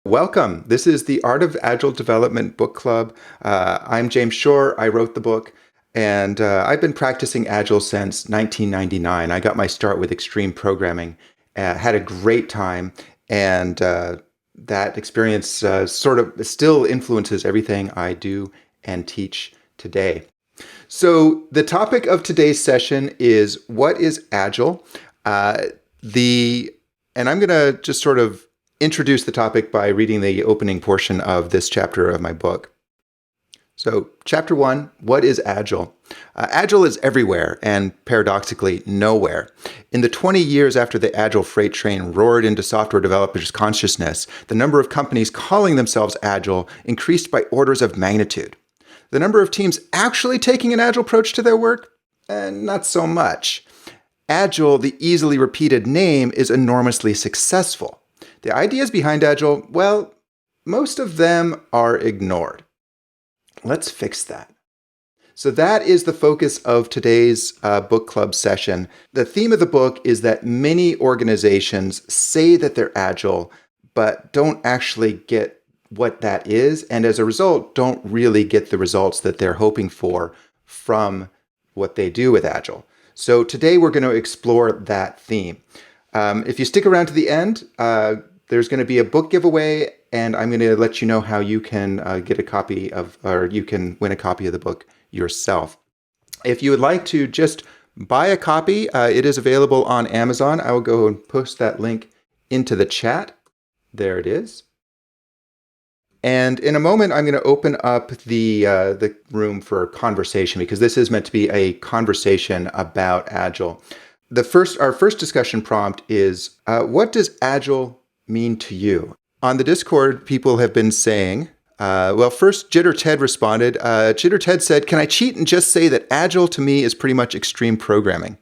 Welcome. This is the Art of Agile Development Book Club. I'm James Shore. I wrote the book, and I've been practicing Agile since 1999. I got my start with extreme programming, had a great time, and that experience sort of still influences everything I do and teach today. So the topic of today's session is what is Agile? The and I'm going to just sort of introduce the topic by reading the opening portion of this chapter of my book. So, chapter 1, what is Agile? Agile is everywhere and paradoxically nowhere. In the 20 years after the Agile freight train roared into software developers' consciousness, the number of companies calling themselves Agile increased by orders of magnitude. The number of teams actually taking an Agile approach to their work? Not so much. Agile, the easily repeated name, is enormously successful. The ideas behind Agile, well, most of them are ignored. Let's fix that. So that is the focus of today's book club session. The theme of the book is that many organizations say that they're Agile, but don't actually get what that is, and as a result, don't really get the results that they're hoping for from what they do with Agile. So today we're going to explore that theme. If you stick around to the end, there's going to be a book giveaway, and I'm going to let you know how you can get a copy of, or you can win a copy of the book yourself. If you would like to just buy a copy, it is available on Amazon. I will go and post that link into the chat. There it is. And in a moment, I'm going to open up the room for conversation, because this is meant to be a conversation about Agile. Our first discussion prompt is, what does Agile mean to you? On the Discord, people have been saying, first Jitter Ted responded. Jitter Ted said, can I cheat and just say that Agile to me is pretty much extreme programming?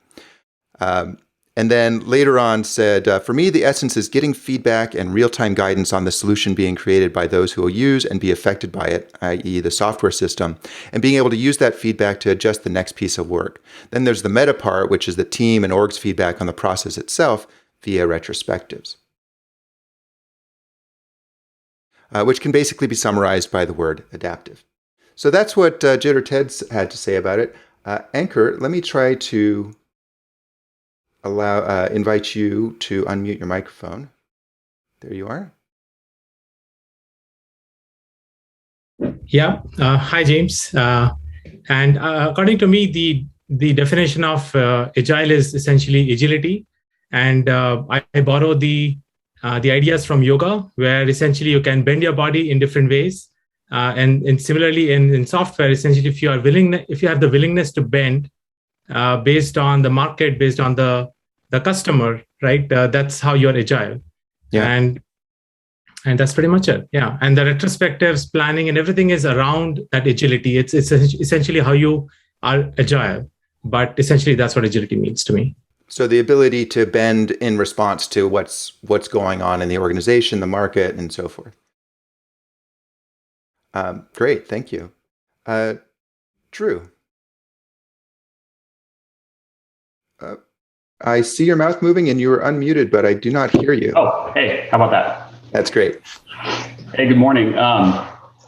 And then later on said, for me, the essence is getting feedback and real-time guidance on the solution being created by those who will use and be affected by it, i.e. the software system, and being able to use that feedback to adjust the next piece of work. Then there's the meta part, which is the team and org's feedback on the process itself via retrospectives, which can basically be summarized by the word adaptive. So that's what Jitter Ted had to say about it. Anchor, let me try to invite you to unmute your microphone. There you are. Yeah. Hi, James. And according to me, the definition of agile is essentially agility. And I borrow the ideas from yoga, where essentially you can bend your body in different ways. And similarly in software, essentially, if you have the willingness to bend based on the market, based on the customer, right? That's how you're agile. Yeah. And that's pretty much it. Yeah. And the retrospectives, planning, and everything is around that agility. It's essentially how you are agile. But essentially, that's what agility means to me. So the ability to bend in response to what's going on in the organization, the market, and so forth. Great. Thank you. Drew. I see your mouth moving and you are unmuted, but I do not hear you. Oh, hey, how about that? That's great. Hey, good morning.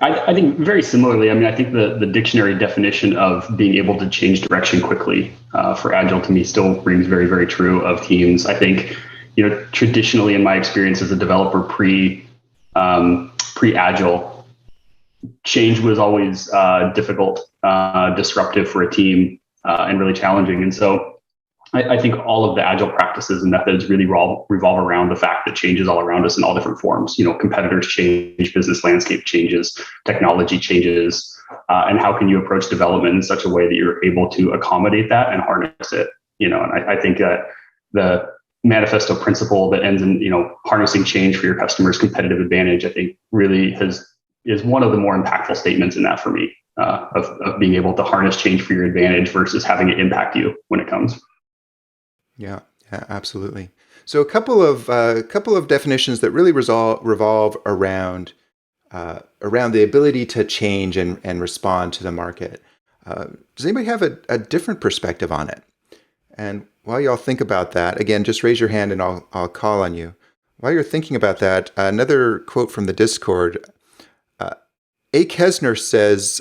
I think very similarly, I think the dictionary definition of being able to change direction quickly for Agile to me still rings very, very true of teams. I think, traditionally in my experience as a developer pre-Agile, change was always difficult, disruptive for a team, and really challenging. And so I think all of the Agile practices and methods really revolve around the fact that change is all around us in all different forms. Competitors change, business landscape changes, technology changes, and how can you approach development in such a way that you're able to accommodate that and harness it? And I think that the manifesto principle that ends in harnessing change for your customers' competitive advantage, I think really is one of the more impactful statements in that for me, of being able to harness change for your advantage versus having it impact you when it comes. Yeah, absolutely. So a couple of definitions that really revolve around the ability to change and respond to the market. Does anybody have a different perspective on it? And while y'all think about that, again, just raise your hand and I'll call on you. While you're thinking about that, another quote from the Discord. A. Kesner says,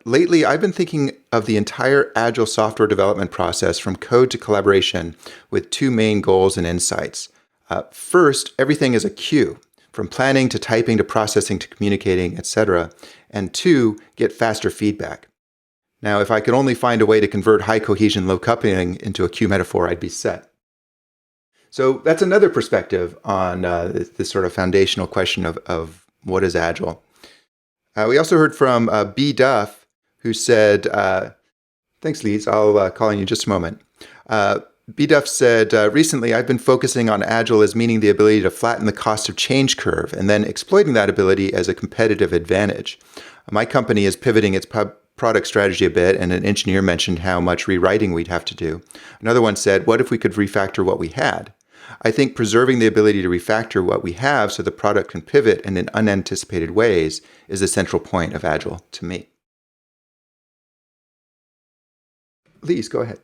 lately I've been thinking of the entire agile software development process from code to collaboration with two main goals and insights. First, everything is a queue, from planning to typing to processing to communicating, etc. And two, get faster feedback. Now, if I could only find a way to convert high cohesion, low coupling into a queue metaphor, I'd be set. So that's another perspective on this sort of foundational question of what is agile. We also heard from B. Duff, who said, thanks, Lise, I'll call on you in just a moment. B. Duff said, recently I've been focusing on agile as meaning the ability to flatten the cost of change curve and then exploiting that ability as a competitive advantage. My company is pivoting its product strategy a bit, and an engineer mentioned how much rewriting we'd have to do. Another one said, what if we could refactor what we had? I think preserving the ability to refactor what we have so the product can pivot in unanticipated ways is the central point of Agile to me. Lise, go ahead.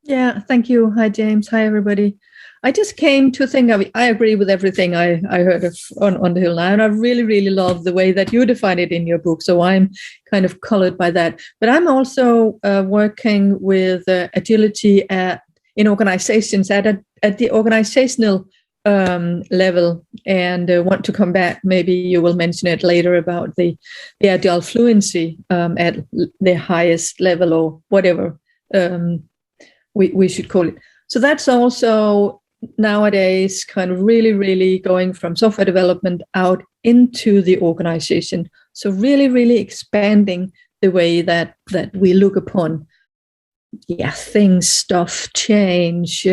Yeah, thank you. Hi, James. Hi, everybody. I just came to think of it. I agree with everything I heard of on the Hill now, and I really, really love the way that you define it in your book. So I'm kind of colored by that. But I'm also working with agility in organizations at the organizational level, and want to come back. Maybe you will mention it later about the agile fluency at the highest level or whatever we should call it. So that's also nowadays kind of really, really going from software development out into the organization. So really, really expanding the way that we look upon things, stuff, change,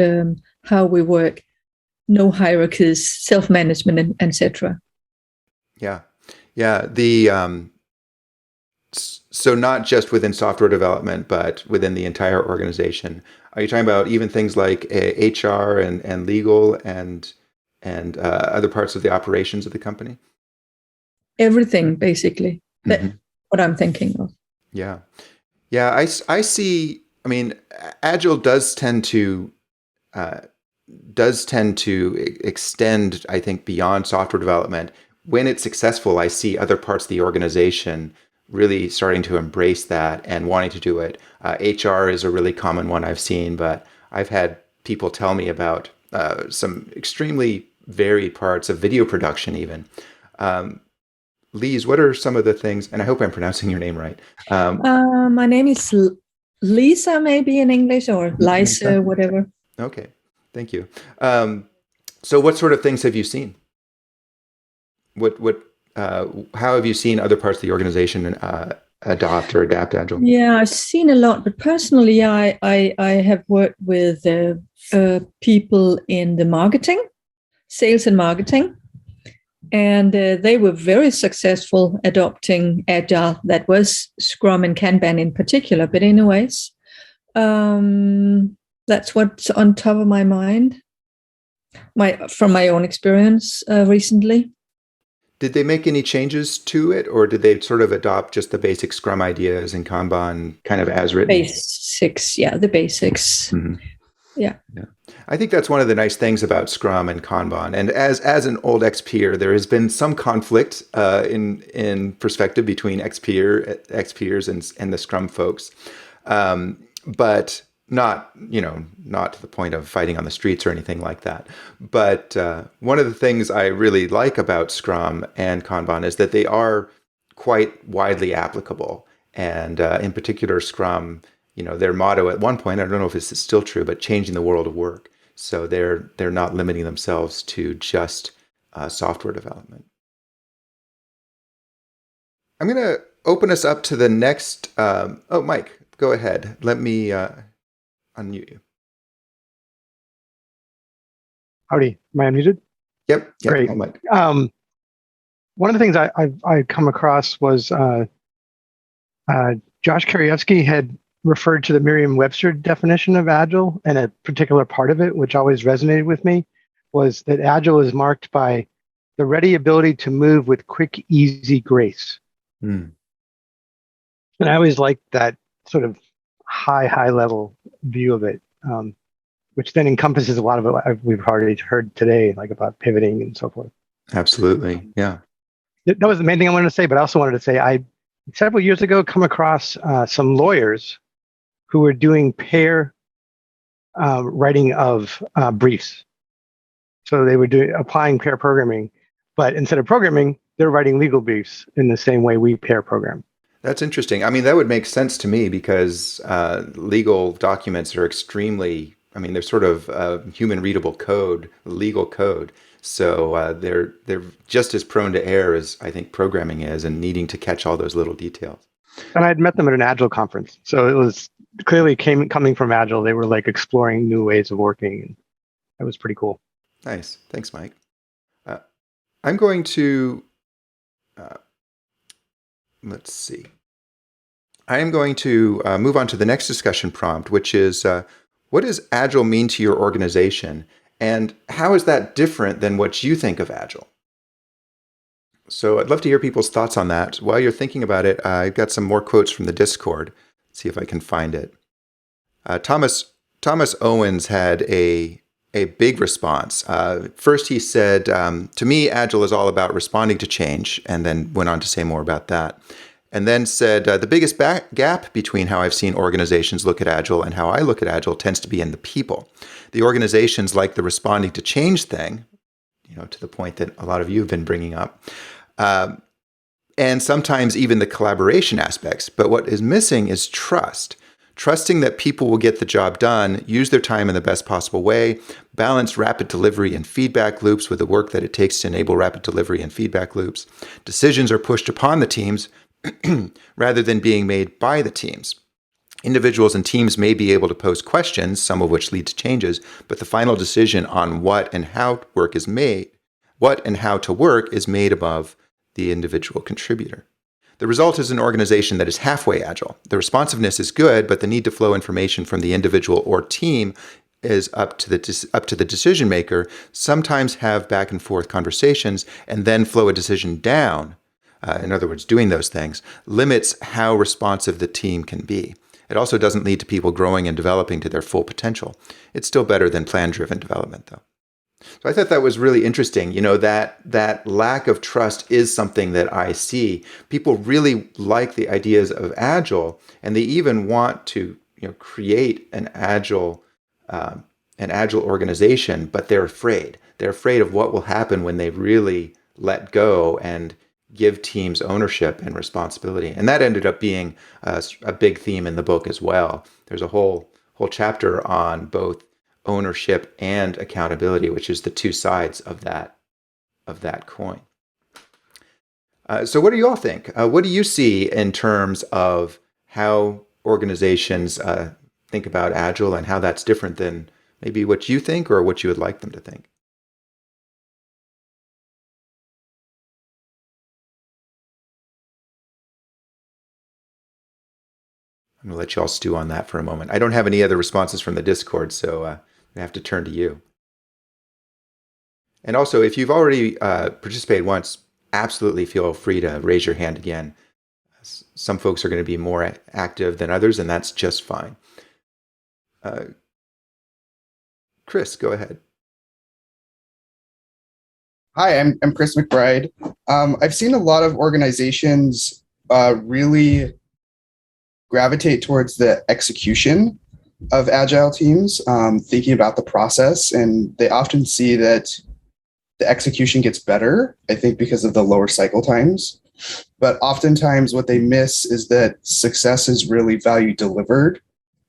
how we work, no hierarchies, self-management, and etc. Yeah. So not just within software development, but within the entire organization. Are you talking about even things like HR and legal and other parts of the operations of the company? Everything, basically. That's what I'm thinking of. Yeah. I see. I mean, Agile does tend to extend, I think, beyond software development. When it's successful, I see other parts of the organization really starting to embrace that and wanting to do it. HR is a really common one I've seen, but I've had people tell me about some extremely varied parts of video production even. Lise, what are some of the things, and I hope I'm pronouncing your name right. My name is Lisa, maybe in English, or Lisa, whatever. Okay, thank you. So what sort of things have you seen? How have you seen other parts of the organization adopt or adapt Agile? Yeah, I've seen a lot, but personally, I have worked with people in the marketing, sales and marketing, and they were very successful adopting Agile. That was Scrum and Kanban in particular, but anyways, that's what's on top of my mind, from my own experience recently. Did they make any changes to it, or did they sort of adopt just the basic Scrum ideas and Kanban kind of as written? Basics, yeah, the basics. Mm-hmm. Yeah. I think that's one of the nice things about Scrum and Kanban. And as an old ex-peer, there has been some conflict in perspective between ex-peers and the Scrum folks, but not to the point of fighting on the streets or anything like that. But one of the things I really like about Scrum and Kanban is that they are quite widely applicable. And in particular, Scrum, their motto at one point, I don't know if this is still true, but changing the world of work. So they're not limiting themselves to just software development. I'm going to open us up to the next. Mike, go ahead. Let me unmute you. Howdy, am I unmuted? Yep. Great. Hi, Mike. One of the things I come across was Josh Karyevsky had referred to the Merriam-Webster definition of Agile, and a particular part of it, which always resonated with me, was that Agile is marked by the ready ability to move with quick, easy grace. And I always liked that sort of high level view of it. which then encompasses a lot of what we've already heard today, like about pivoting and so forth. Absolutely. Yeah. That was the main thing I wanted to say, but I also wanted to say I, several years ago, come across some lawyers who were doing pair writing of briefs. So they were applying pair programming, but instead of programming, they're writing legal briefs in the same way we pair program. That's interesting. I mean, that would make sense to me because legal documents are extremely, I mean, they're sort of human readable code, legal code. So they're just as prone to error as I think programming is, and needing to catch all those little details. And I'd met them at an Agile conference. So it was clearly coming from Agile. They were like exploring new ways of working. And that was pretty cool. Nice. Thanks, Mike. I'm going to, let's see. I am going to move on to the next discussion prompt, which is, what does Agile mean to your organization? And how is that different than what you think of Agile? So I'd love to hear people's thoughts on that. While you're thinking about it, I've got some more quotes from the Discord. Let's see if I can find it. Thomas Owens had a big response. First, he said, to me, Agile is all about responding to change, and then went on to say more about that. And then said, the biggest gap between how I've seen organizations look at Agile and how I look at Agile tends to be in the people. The organizations like the responding to change thing, to the point that a lot of you have been bringing up, and sometimes even the collaboration aspects. But what is missing is trust. Trusting that people will get the job done, use their time in the best possible way, balance rapid delivery and feedback loops with the work that it takes to enable rapid delivery and feedback loops. Decisions are pushed upon the teams rather than being made by the teams. Individuals and teams may be able to pose questions, some of which lead to changes, but the final decision on what and how to work is made above the individual contributor. The result is an organization that is halfway agile. The responsiveness is good, but the need to flow information from the individual or team is up to the decision maker, sometimes have back and forth conversations, and then flow a decision down. In other words, doing those things limits how responsive the team can be. It also doesn't lead to people growing and developing to their full potential. It's still better than plan-driven development, though. So I thought that was really interesting. That lack of trust is something that I see. People really like the ideas of Agile, and they even want to, create an agile organization, but they're afraid. They're afraid of what will happen when they really let go and give teams ownership and responsibility. And that ended up being a big theme in the book as well. There's a whole chapter on both ownership and accountability, which is the two sides of that coin. So what do you all think? What do you see in terms of how organizations think about Agile and how that's different than maybe what you think or what you would like them to think? I'm going to let you all stew on that for a moment. I don't have any other responses from the Discord, so I have to turn to you. And also, if you've already participated once, absolutely feel free to raise your hand again. Some folks are going to be more active than others, and that's just fine. Chris, go ahead. Hi, I'm Chris McBride. I've seen a lot of organizations really gravitate towards the execution of agile teams, thinking about the process, and they often see that the execution gets better, I think because of the lower cycle times. But oftentimes what they miss is that success is really value delivered,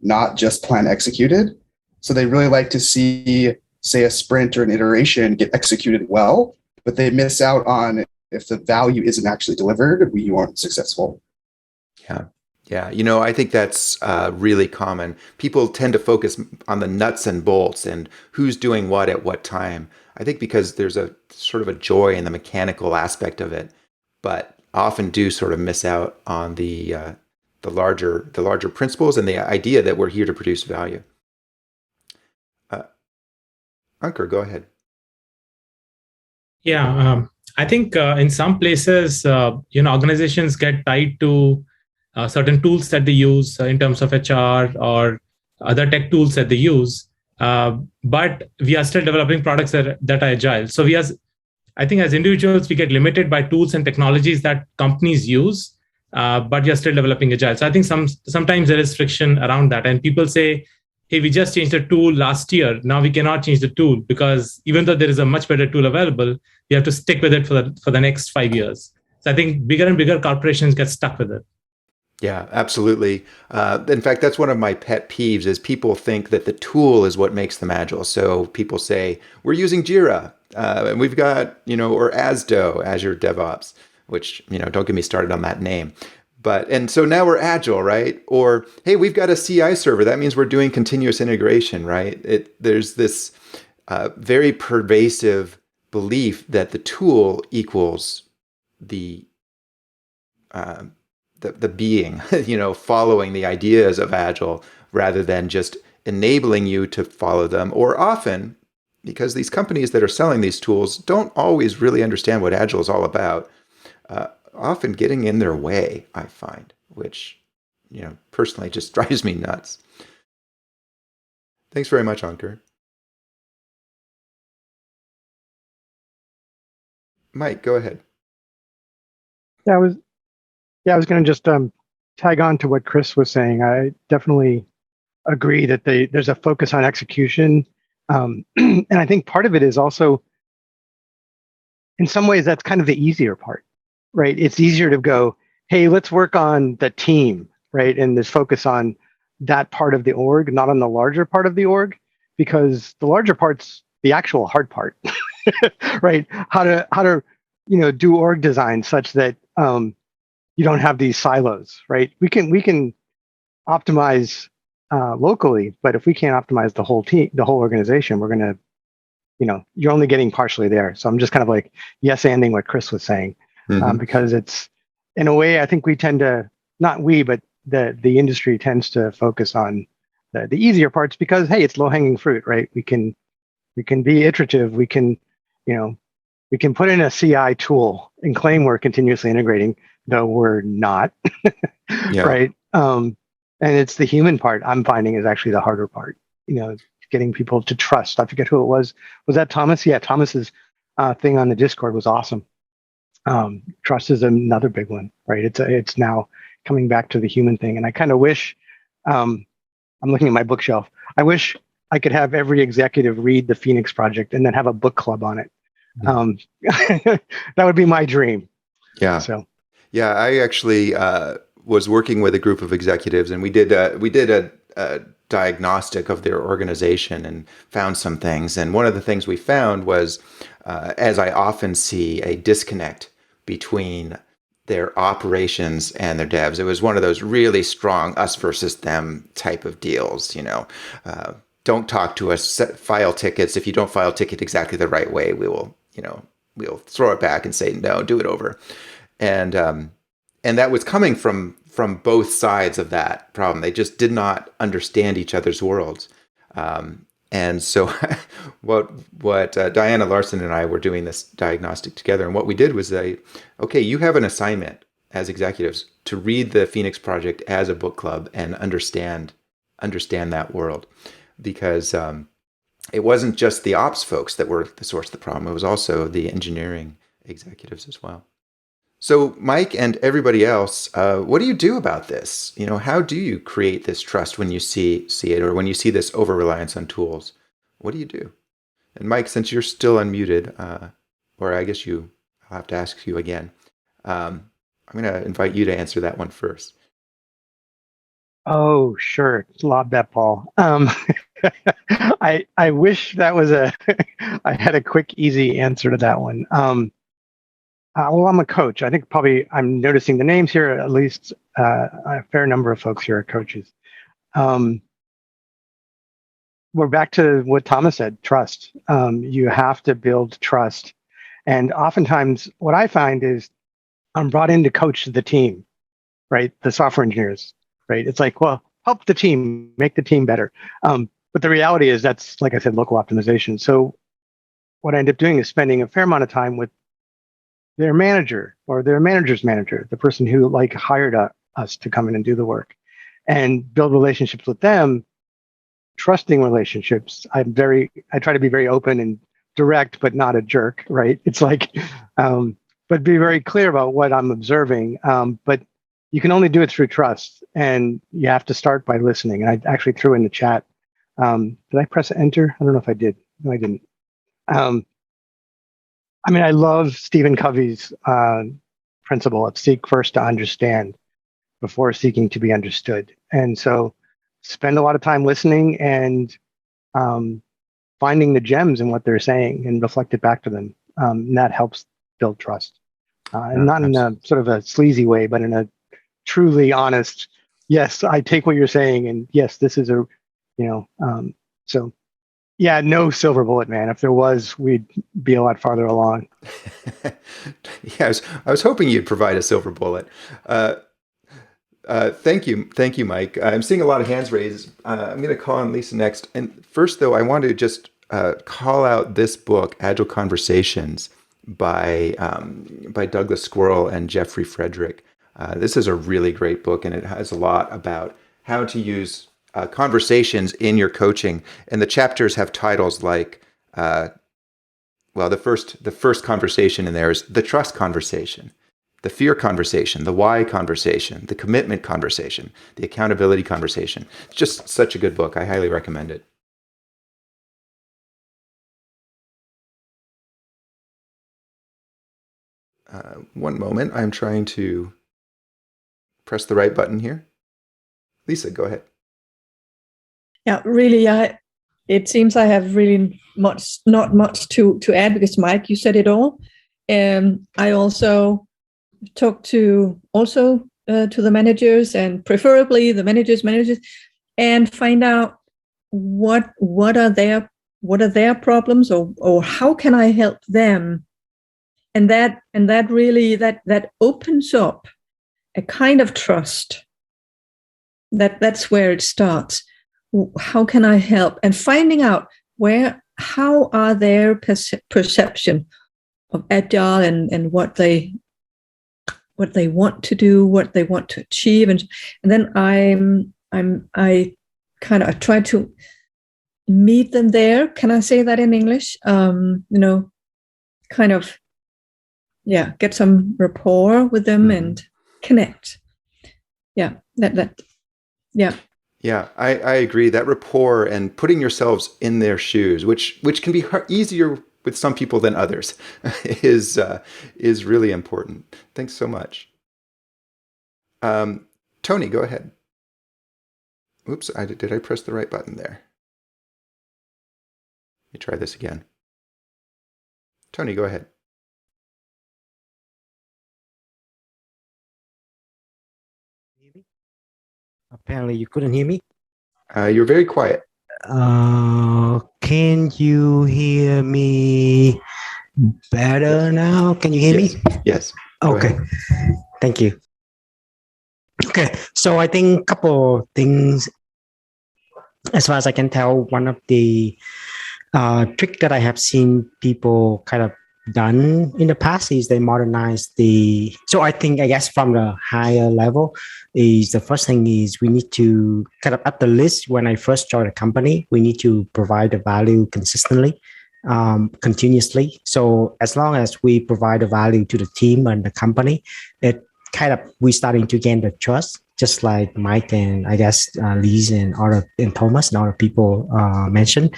not just plan executed. So they really like to see, say, a sprint or an iteration get executed well, but they miss out on if the value isn't actually delivered, we aren't successful. Yeah, I think that's really common. People tend to focus on the nuts and bolts and who's doing what at what time. I think because there's a sort of a joy in the mechanical aspect of it, but often do sort of miss out on the larger principles and the idea that we're here to produce value. Ankur, go ahead. Yeah, I think in some places, organizations get tied to certain tools that they use in terms of HR or other tech tools that they use. but we are still developing products that are agile. So I think as individuals, we get limited by tools and technologies that companies use, but we are still developing agile. So I think sometimes there is friction around that. And people say, hey, we just changed the tool last year. Now we cannot change the tool because even though there is a much better tool available, we have to stick with it for the next 5 years. So I think bigger and bigger corporations get stuck with it. Yeah, absolutely. In fact, that's one of my pet peeves is people think that the tool is what makes them agile. So people say, we're using Jira, and we've got, or ASDO, Azure DevOps, which, don't get me started on that name. And so now we're agile, right? Or, hey, we've got a CI server. That means we're doing continuous integration, right? There's this very pervasive belief that the tool equals the being, following the ideas of Agile rather than just enabling you to follow them. Or often, because these companies that are selling these tools don't always really understand what Agile is all about, often getting in their way, I find, which, personally just drives me nuts. Thanks very much, Ankur. Mike, go ahead. Yeah, I was going to just tag on to what Chris was saying. I definitely agree that there's a focus on execution. And I think part of it is also, in some ways, that's kind of the easier part, right? It's easier to go, hey, let's work on the team, right? And this focus on that part of the org, not on the larger part of the org, because the larger part's the actual hard part, right? How to do org design such that you don't have these silos, right? We can optimize locally, but if we can't optimize the whole team, the whole organization, we're gonna, you're only getting partially there. So I'm just kind of like yes-anding what Chris was saying, because it's, in a way, I think we tend to, not we, but the industry tends to focus on the easier parts because, hey, it's low-hanging fruit, right? We can be iterative. We can put in a CI tool and claim we're continuously integrating, though we're not, Yeah. right? And it's the human part I'm finding is actually the harder part, getting people to trust. I forget who it was. Was that Thomas? Yeah, Thomas's thing on the Discord was awesome. Trust is another big one, right? It's now coming back to the human thing. And I kind of wish, I'm looking at my bookshelf, I wish I could have every executive read the Phoenix Project and then have a book club on it. That would be my dream. Yeah. So. Yeah, I actually was working with a group of executives, and we did a diagnostic of their organization and found some things. And one of the things we found was, as I often see, a disconnect between their operations and their devs. It was one of those really strong us versus them type of deals. Don't talk to us. File tickets. If you don't file a ticket exactly the right way, we will, we'll throw it back and say no, do it over. And that was coming from both sides of that problem. They just did not understand each other's worlds. And so what Diana Larson and I were doing this diagnostic together. And what we did was say, okay, you have an assignment as executives to read the Phoenix Project as a book club and understand that world. Because it wasn't just the ops folks that were the source of the problem. It was also the engineering executives as well. So Mike and everybody else, what do you do about this? How do you create this trust when you see it, or when you see this over-reliance on tools? What do you do? And Mike, since you're still unmuted, or I guess I'll have to ask you again, I'm going to invite you to answer that one first. Oh, sure. Lob that, Paul. I wish that was I had a quick, easy answer to that one. Well, I'm a coach. I think probably I'm noticing the names here, at least a fair number of folks here are coaches. We're back to what Thomas said, trust. You have to build trust. And oftentimes what I find is I'm brought in to coach the team, right? The software engineers, right? It's like, well, help the team, make the team better. But the reality is that's, like I said, local optimization. So what I end up doing is spending a fair amount of time with their manager or their manager's manager, the person who hired us to come in and do the work, and build relationships with them trusting relationships, I try to be very open and direct, but not a jerk, right? It's like, but be very clear about what I'm observing. But you can only do it through trust, and you have to start by listening. And I actually threw in the chat. Did I press enter? I don't know if I did. No, I didn't. I mean, I love Stephen Covey's principle of seek first to understand before seeking to be understood. And so spend a lot of time listening and finding the gems in what they're saying and reflect it back to them. And that helps build trust. And not in a sort of a sleazy way, but in a truly honest, yes, I take what you're saying. And yes, this is so yeah, no silver bullet, man. If there was, we'd be a lot farther along. Yeah, I was hoping you'd provide a silver bullet. Thank you, Mike. I'm seeing a lot of hands raised. I'm going to call on Lisa next. And first, though, I want to just call out this book, Agile Conversations, by Douglas Squirrel and Jeffrey Frederick. This is a really great book, and it has a lot about how to use conversations in your coaching. And the chapters have titles like, the first conversation in there is the trust conversation, the fear conversation, the why conversation, the commitment conversation, the accountability conversation. It's just such a good book. I highly recommend it. One moment. I'm trying to press the right button here. Lisa, go ahead. Yeah, really, it seems I have really not much to add, because Mike, you said it all. I also talk to the managers, and preferably the managers, and find out what are their problems, or how can I help them, and that really that opens up a kind of trust. That's where it starts. How can I help? And finding out how are their perception of Agile and what they want to do, what they want to achieve, and then I try to meet them there. Can I say that in English? Get some rapport with them and connect. Yeah, yeah. Yeah, I agree. That rapport and putting yourselves in their shoes, which can be easier with some people than others, is really important. Thanks so much. Tony, go ahead. Oops, did I press the right button there? Let me try this again. Tony, go ahead. Apparently you couldn't hear me. You're very quiet. Can you hear me better now? Can you hear me? Yes. Okay. Thank you. Okay. So I think a couple of things, as far as I can tell, one of the trick that I have seen people kind of done in the past is they modernize so I guess from the higher level is the first thing is we need to kind of at the list when I first joined a company, we need to provide the value consistently, continuously. So as long as we provide the value to the team and the company, it kind of, we starting to gain the trust, just like Mike and I guess Liz and Thomas and other people mentioned.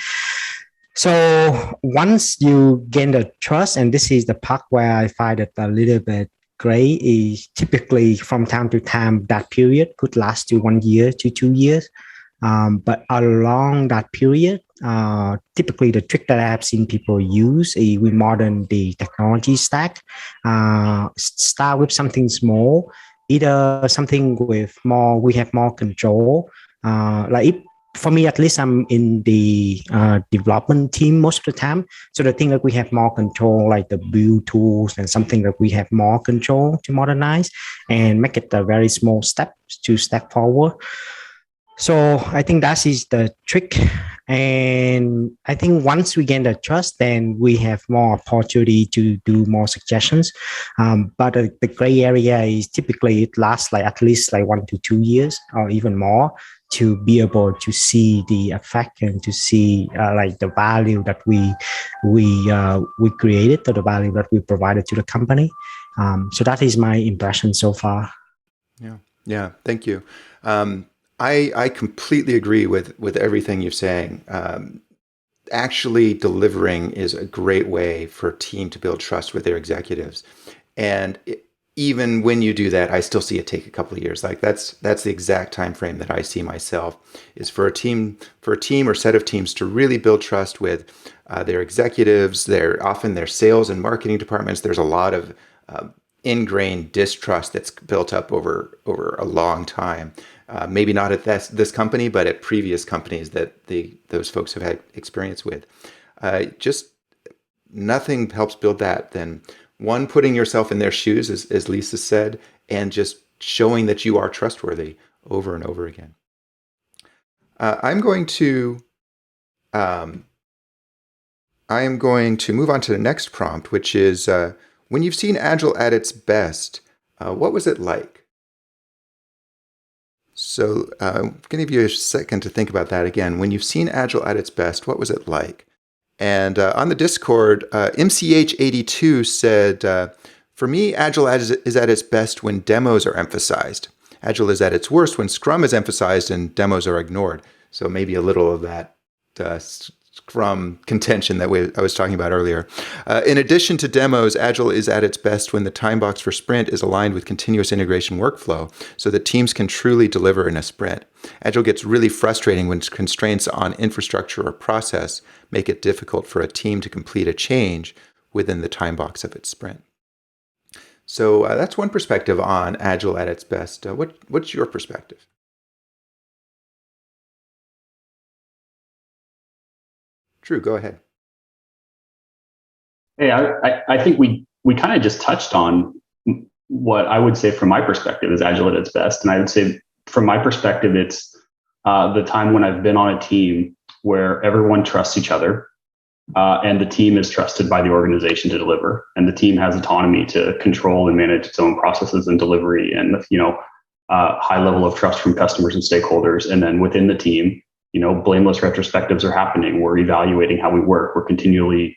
So once you gain the trust, and this is the part where I find it a little bit gray, is typically from time to time, that period could last to 1 year to 2 years. But along that period, typically the trick that I have seen people use is we modern the technology stack, start with something small, either something with we have more control. For me, at least, I'm in the development team most of the time. So the thing that we have more control, like the build tools and something that we have more control to modernize and make it a very small step to step forward. So I think that is the trick. And I think once we gain the trust, then we have more opportunity to do more suggestions. But the gray area is typically it lasts like at least like 1 to 2 years or even more. to be able to see the effect and to see like the value that we created, or the value that we provided to the company. So that is my impression so far. Yeah. Thank you. I completely agree with everything you're saying. Actually delivering is a great way for a team to build trust with their executives. And even when you do that, I still see it take a couple of years. Like that's the exact time frame that I see myself, is for a team or set of teams to really build trust with their executives, often their sales and marketing departments. There's a lot of ingrained distrust that's built up over a long time. Maybe not at this company, but at previous companies that those folks have had experience with. Just nothing helps build that than one, putting yourself in their shoes, as Lisa said, and just showing that you are trustworthy over and over again. I am going to move on to the next prompt, which is, when you've seen Agile at its best, what was it like? So I'm going to give you a second to think about that again. When you've seen Agile at its best, what was it like? And on the Discord, MCH82 said, for me, Agile is at its best when demos are emphasized. Agile is at its worst when Scrum is emphasized and demos are ignored. So maybe a little of that Scrum contention that I was talking about earlier. In addition to demos, Agile is at its best when the time box for sprint is aligned with continuous integration workflow so that teams can truly deliver in a sprint. Agile gets really frustrating when constraints on infrastructure or process make it difficult for a team to complete a change within the time box of its sprint. So that's one perspective on Agile at its best. What's your perspective? Drew, go ahead. Hey, I think we kind of just touched on what I would say from my perspective is Agile at its best. And I would say from my perspective, it's the time when I've been on a team where everyone trusts each other and the team is trusted by the organization to deliver. And the team has autonomy to control and manage its own processes and delivery, and, high level of trust from customers and stakeholders. And then within the team, blameless retrospectives are happening. We're evaluating how we work. We're continually,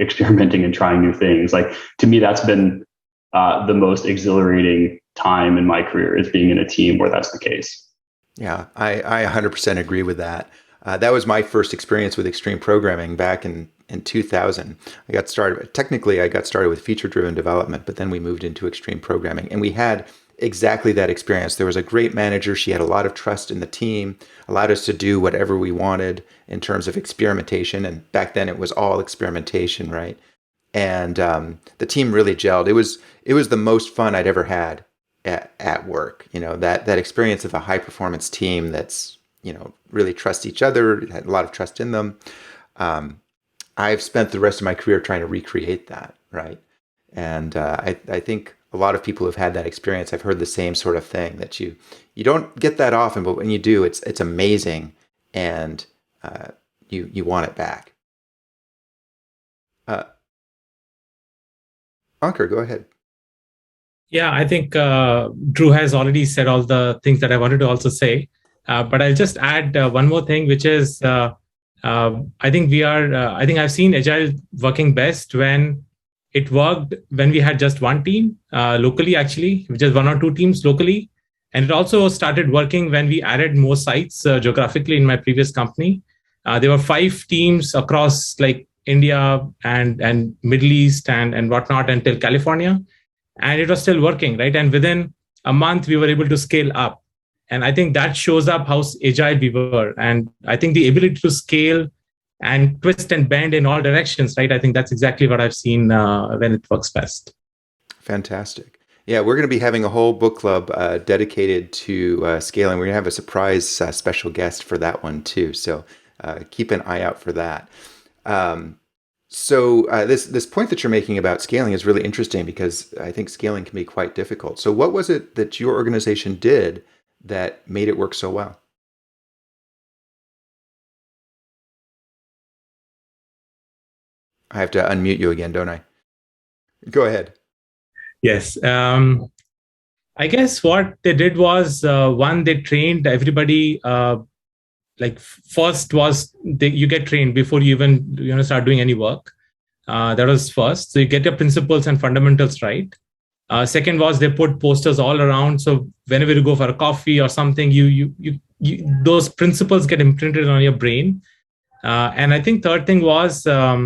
experimenting and trying new things. Like, to me, that's been the most exhilarating time in my career, is being in a team where that's the case. Yeah, I 100% agree with that. That was my first experience with extreme programming back in 2000. I got started with feature-driven development, but then we moved into extreme programming, and we had exactly that experience. There was a great manager. She had a lot of trust in the team, allowed us to do whatever we wanted in terms of experimentation. And back then it was all experimentation, right? And the team really gelled. It was the most fun I'd ever had at work. That experience of a high performance team that's, really trust each other, had a lot of trust in them. I've spent the rest of my career trying to recreate that, right? And I think a lot of people who've had that experience, I've heard the same sort of thing, that you don't get that often, but when you do, it's amazing, and you want it back. Ankur, go ahead. Yeah, I think Drew has already said all the things that I wanted to also say, but I'll just add one more thing, which is I think I've seen Agile working best when it worked when we had just one team locally, actually, just one or two teams locally. And it also started working when we added more sites geographically in my previous company. There were 5 teams across like India and Middle East and whatnot until California. And it was still working, right? And within a month, we were able to scale up. And I think that shows up how agile we were. And I think the ability to scale and twist and bend in all directions, right? I think that's exactly what I've seen when it works best. Fantastic. Yeah, we're going to be having a whole book club dedicated to scaling. We're going to have a surprise special guest for that one too. So keep an eye out for that. So this point that you're making about scaling is really interesting, because I think scaling can be quite difficult. So what was it that your organization did that made it work so well? I have to unmute you again, don't I? Go ahead. Yes. I guess what they did was one, they trained everybody. Like first was you get trained before you even start doing any work. That was first. So you get your principles and fundamentals right. Second was they put posters all around. So whenever you go for a coffee or something, you those principles get imprinted on your brain. And I think third thing was I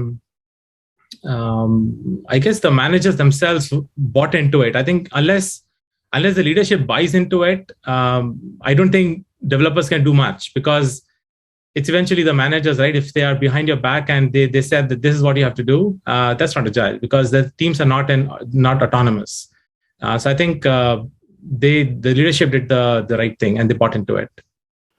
guess the managers themselves bought into it. I think unless the leadership buys into it, I don't think developers can do much, because it's eventually the managers, right? If they are behind your back and they said that this is what you have to do, that's not agile, because the teams are not autonomous. So I think the leadership did the right thing and they bought into it.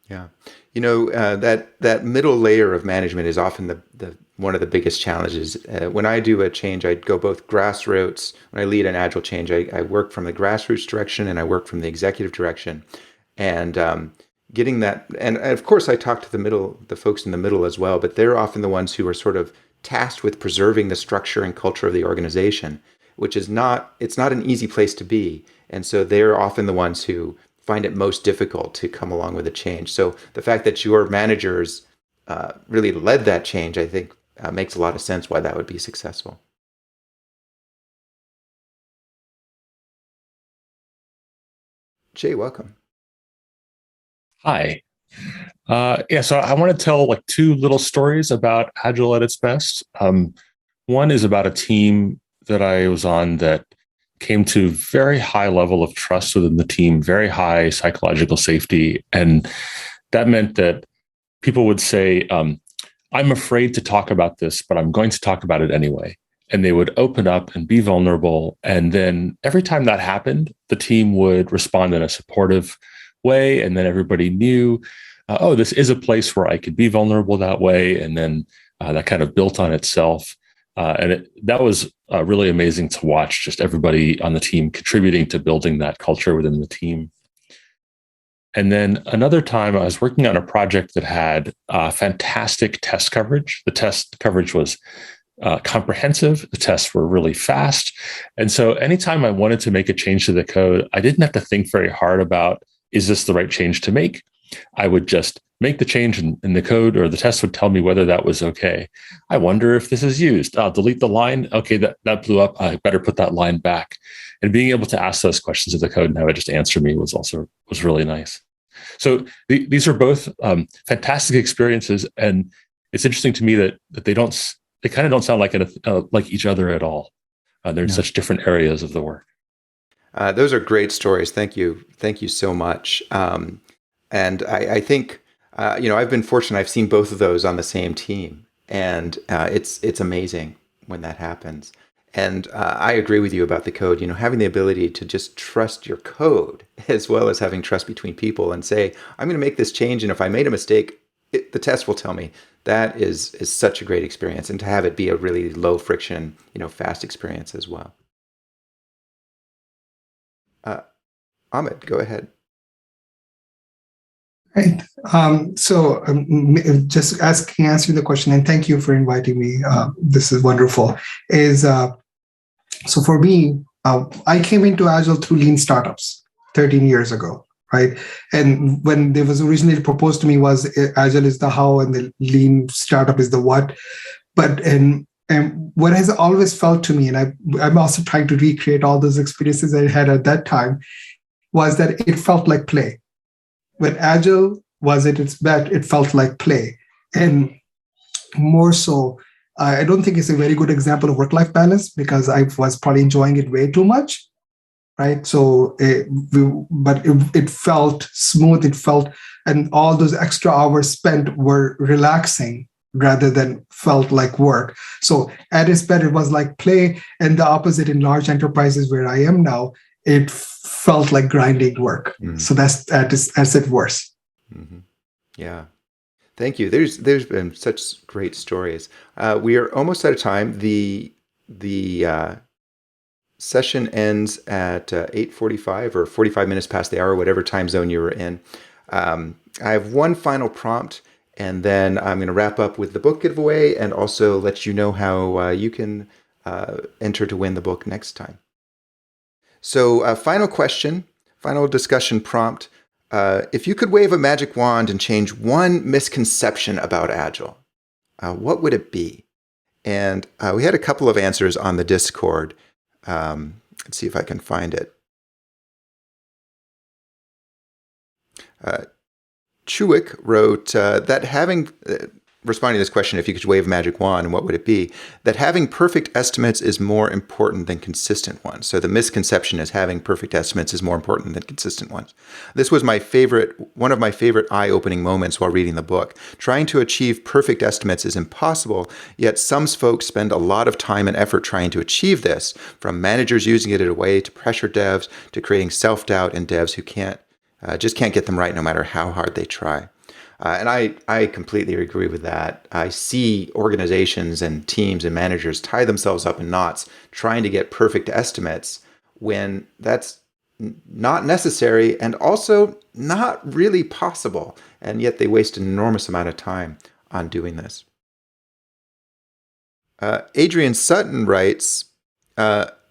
Yeah, that middle layer of management is often the one of the biggest challenges. When I do a change, I go both grassroots. When I lead an agile change, I work from the grassroots direction and I work from the executive direction, and getting that. And of course, I talk to the folks in the middle as well. But they're often the ones who are sort of tasked with preserving the structure and culture of the organization, which is it's not an easy place to be. And so they're often the ones who find it most difficult to come along with a change. So the fact that your managers really led that change, I think, makes a lot of sense why that would be successful. Jay, welcome. Hi. So I want to tell like two little stories about Agile at its best. One is about a team that I was on that came to very high level of trust within the team, very high psychological safety. And that meant that people would say, I'm afraid to talk about this, but I'm going to talk about it anyway. And they would open up and be vulnerable. And then every time that happened, the team would respond in a supportive way. And then everybody knew, this is a place where I could be vulnerable that way. And then that kind of built on itself. That was really amazing to watch, just everybody on the team contributing to building that culture within the team. And then another time I was working on a project that had fantastic test coverage. The test coverage was comprehensive. The tests were really fast. And so anytime I wanted to make a change to the code, I didn't have to think very hard about, is this the right change to make? I would just make the change in the code, or the test would tell me whether that was okay. I wonder if this is used. I'll delete the line. Okay, that blew up. I better put that line back. And being able to ask those questions of the code and have it just answer me was really nice. So these are both fantastic experiences, and it's interesting to me that they kind of don't sound like each other at all. They're in such different areas of the work. Those are great stories. Thank you so much. And I think I've been fortunate. I've seen both of those on the same team, and it's amazing when that happens. And I agree with you about the code. Having the ability to just trust your code, as well as having trust between people, and say, I'm going to make this change, and if I made a mistake, the test will tell me. That is such a great experience, and to have it be a really low friction, fast experience as well. Ahmed, go ahead. Right. Just answering the question, and thank you for inviting me. This is wonderful. So for me, I came into Agile through lean startups 13 years ago, right? And when it was originally proposed to me was Agile is the how and the lean startup is the what. And what has always felt to me, and I'm also trying to recreate all those experiences I had at that time, was that it felt like play. When Agile was at its best, it felt like play. And more so, I don't think it's a very good example of work-life balance, because I was probably enjoying it way too much, right? So, but it felt smooth. It felt, and all those extra hours spent were relaxing rather than felt like work. So at its best, it was like play, and the opposite in large enterprises where I am now, it felt like grinding work. Mm-hmm. So that's at worst. Mm-hmm. Yeah. Thank you. There's been such great stories. We are almost out of time. The session ends at 8:45 or 45 minutes past the hour, whatever time zone you were in. I have one final prompt, and then I'm going to wrap up with the book giveaway and also let you know how you can enter to win the book next time. So final question. Final discussion prompt. If you could wave a magic wand and change one misconception about Agile, what would it be? And we had a couple of answers on the Discord. Let's see if I can find it. Chewick wrote that having, responding to this question, if you could wave a magic wand, what would it be? That having perfect estimates is more important than consistent ones. So the misconception is having perfect estimates is more important than consistent ones. This was one of my favorite eye-opening moments while reading the book. Trying to achieve perfect estimates is impossible, yet some folks spend a lot of time and effort trying to achieve this, from managers using it as a way to pressure devs, to creating self-doubt in devs who just can't get them right no matter how hard they try. And I completely agree with that. I see organizations and teams and managers tie themselves up in knots trying to get perfect estimates when that's not necessary and also not really possible. And yet they waste an enormous amount of time on doing this. Adrian Sutton writes,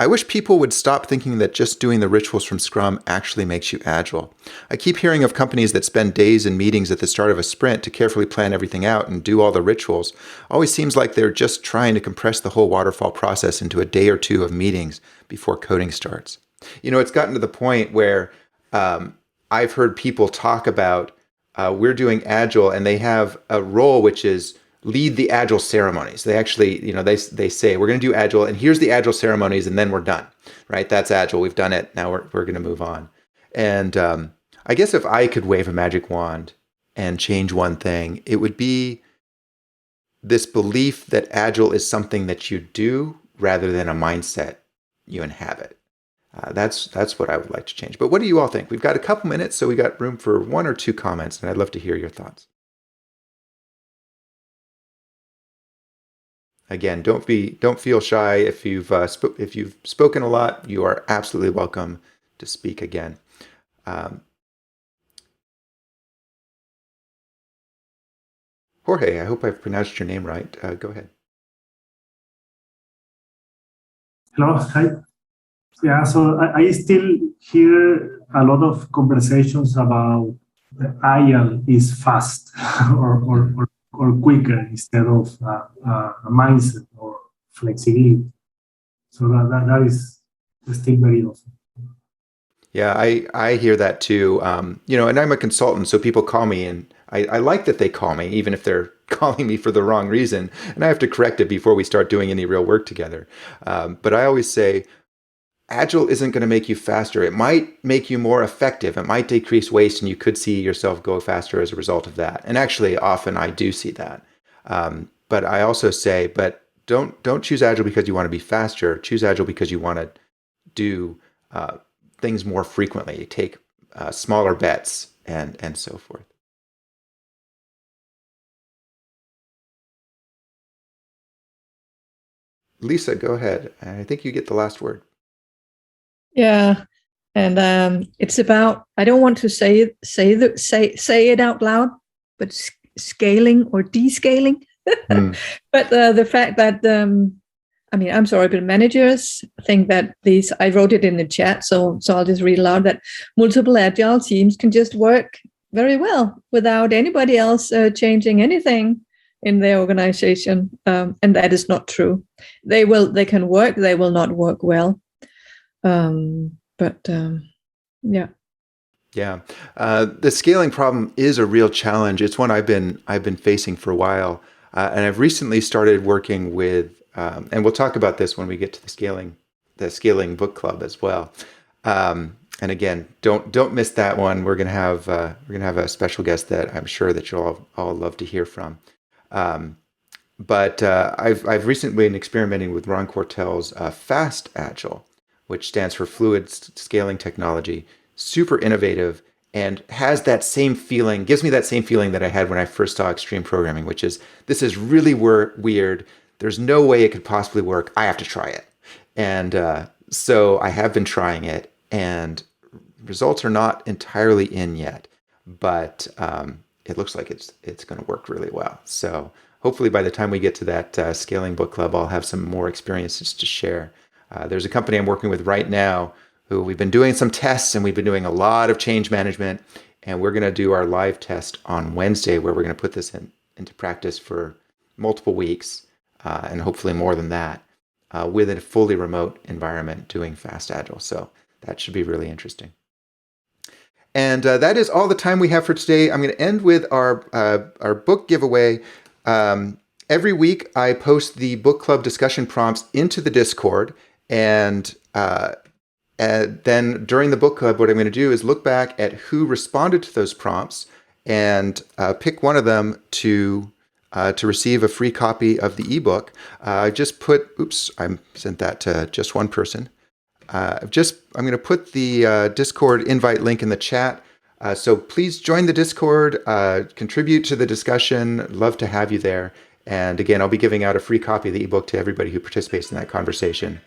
I wish people would stop thinking that just doing the rituals from Scrum actually makes you agile. I keep hearing of companies that spend days in meetings at the start of a sprint to carefully plan everything out and do all the rituals. Always seems like they're just trying to compress the whole waterfall process into a day or two of meetings before coding starts. It's gotten to the point where I've heard people talk about we're doing agile, and they have a role which is lead the agile ceremonies. They actually, they say we're going to do agile, and here's the agile ceremonies, and then we're done, right? That's agile. We've done it. Now we're going to move on. And I guess if I could wave a magic wand and change one thing, it would be this belief that agile is something that you do rather than a mindset you inhabit. That's what I would like to change. But what do you all think? We've got a couple minutes, so we got room for one or two comments, and I'd love to hear your thoughts. Again, don't feel shy. If you've spoken a lot, you are absolutely welcome to speak again. Jorge, I hope I've pronounced your name right. Go ahead. Hello, hi. Yeah, so I still hear a lot of conversations about the agile is fast or quicker instead of a mindset or flexibility. So that is still very often. Yeah, I hear that too. And I'm a consultant, so people call me, and I like that they call me, even if they're calling me for the wrong reason, and I have to correct it before we start doing any real work together. But I always say, Agile isn't going to make you faster. It might make you more effective. It might decrease waste, and you could see yourself go faster as a result of that. And actually, often I do see that. But I also say, but don't choose Agile because you want to be faster. Choose Agile because you want to do things more frequently. Take smaller bets and so forth. Lisa, go ahead. I think you get the last word. Yeah, and it's about, I don't want to say it out loud, but scaling or descaling. But the fact that I'm sorry, but managers think that these, I wrote it in the chat, so I'll just read aloud, that multiple agile teams can just work very well without anybody else changing anything in their organization, and that is not true. They can work, they will not work well. Yeah. The scaling problem is a real challenge. It's one I've been facing for a while, and I've recently started working with, and we'll talk about this when we get to the scaling book club as well. And again, don't miss that one. We're gonna have a special guest that I'm sure that you'll all love to hear from. But I've recently been experimenting with Ron Cortell's Fast Agile, which stands for Fluid Scaling Technology. Super innovative, and has that same feeling, gives me that same feeling that I had when I first saw extreme programming, which is, this is really weird. There's no way it could possibly work. I have to try it. And so I have been trying it, and results are not entirely in yet, but it looks like it's going to work really well. So hopefully by the time we get to that scaling book club, I'll have some more experiences to share. There's a company I'm working with right now who we've been doing some tests and we've been doing a lot of change management. And we're going to do our live test on Wednesday, where we're going to put this into practice for multiple weeks and hopefully more than that with a fully remote environment doing fast agile. So that should be really interesting. And that is all the time we have for today. I'm going to end with our book giveaway. Every week, I post the book club discussion prompts into the Discord, and then during the book club, what I'm going to do is look back at who responded to those prompts and pick one of them to receive a free copy of the ebook. I just put, I sent that to just one person. I'm going to put the Discord invite link in the chat. So please join the Discord, contribute to the discussion. Love to have you there. And again, I'll be giving out a free copy of the ebook to everybody who participates in that conversation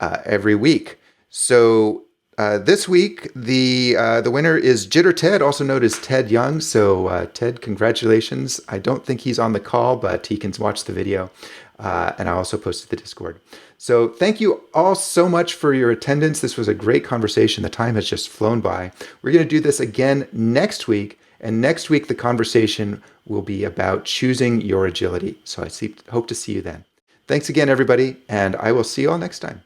every week. So this week, the winner is Jitter Ted, also known as Ted Young. So Ted, congratulations. I don't think he's on the call, but he can watch the video. And I also posted the Discord. So thank you all so much for your attendance. This was a great conversation. The time has just flown by. We're going to do this again next week. And next week, the conversation will be about choosing your agility. So I hope to see you then. Thanks again, everybody. And I will see you all next time.